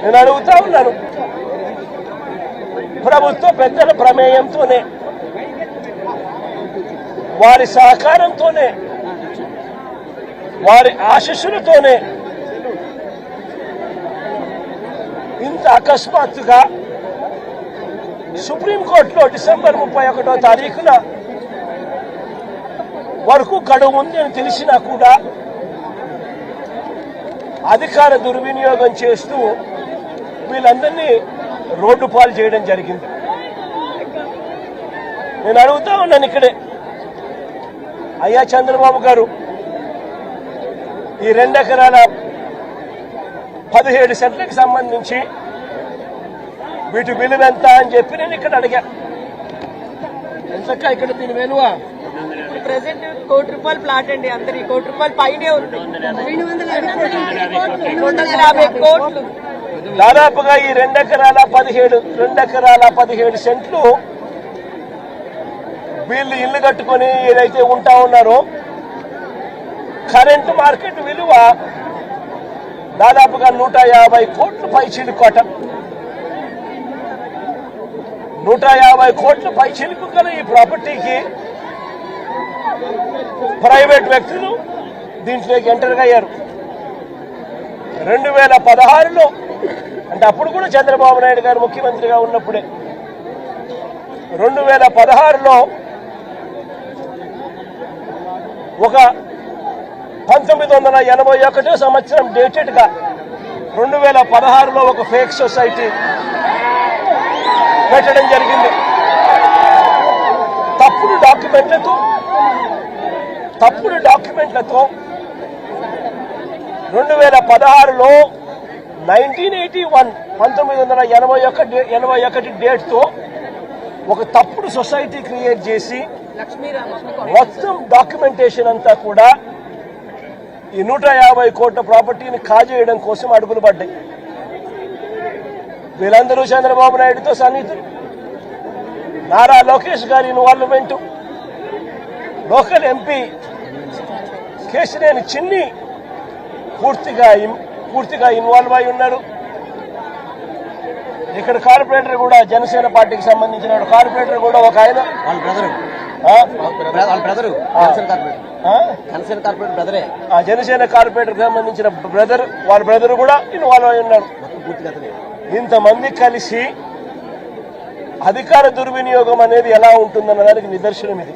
నేను అడుగుతా ఉన్నాను, ప్రభుత్వ పెద్దల ప్రమేయంతోనే, వారి సహకారంతోనే, వారి ఆశీస్సులతోనే ఇంత అకస్మాత్తుగా సుప్రీంకోర్టులో డిసెంబర్ 31వ తారీఖున వరకు గడువు ఉంది అని తెలిసినా కూడా అధికార దుర్వినియోగం చేస్తూ వీళ్ళందరినీ రోడ్డు పాలు చేయడం జరిగింది. నేను అడుగుతా ఉన్నాను ఇక్కడే, అయ్యా చంద్రబాబు గారు, ఈ 2 ఎకరాల 17 సెంట్లకు సంబంధించి వీటి విలువ ఎంత అని చెప్పి నేను ఇక్కడ అడిగా. ఎంతక్క ఇక్కడ దీని విలువ? ప్రెసెంట్ ₹1 కోటి ప్లాట్ అండి. అందరి ₹1 కోటి పైనే ఉంది. 250 కోట్లు. దాదాపుగా ఈ 2 ఎకరాల 17 సెంట్లు వీళ్ళు ఇల్లు కట్టుకొని ఏదైతే ఉంటా ఉన్నారో కరెంటు మార్కెట్ విలువ దాదాపుగా 150 కోట్లు పైచిలుకోట. 150 కోట్లు పైచిలుకు గల ఈ ప్రాపర్టీకి ప్రైవేట్ వ్యక్తులు దీంట్లోకి ఎంటర్గా అయ్యారు. 2016లో, అంటే అప్పుడు కూడా చంద్రబాబు నాయుడు గారు ముఖ్యమంత్రిగా ఉన్నప్పుడే, 2016లో ఒక 1981 సంవత్సరం డేటెడ్ గా 2016లో ఒక ఫేక్ సొసైటీ పెట్టడం జరిగింది. తప్పుడు డాక్యుమెంట్లతో 2016లో 1981 డేట్తో ఒక తప్పుడు సొసైటీ క్రియేట్ చేసి మొత్తం డాక్యుమెంటేషన్ అంతా కూడా ఈ 150 కోట్ల ప్రాపర్టీని కాజేయడం కోసం అడుగులు పడ్డాయి. వీళ్ళందరూ చంద్రబాబు నాయుడుతో సన్నిహితులు. నారా లోకేష్ గారి ఇన్వాల్వ్మెంట్, లోకల్ ఎంపీ కేశినేని చిన్ని పూర్తిగా ఇన్వాల్వ్ అయి ఉన్నారు. ఇక్కడ కార్పొరేటర్ కూడా, జనసేన పార్టీకి సంబంధించిన కార్పొరేటర్ కూడా ఒక ఆయన, జనసేన కార్పొరేటర్ సంబంధించిన బ్రదర్, వాళ్ళ బ్రదర్ కూడా ఇన్వాల్వ్ అయి ఉన్నారు. ఇంతమంది కలిసి అధికార దుర్వినియోగం అనేది ఎలా ఉంటుందన్న దానికి నిదర్శనం ఇది.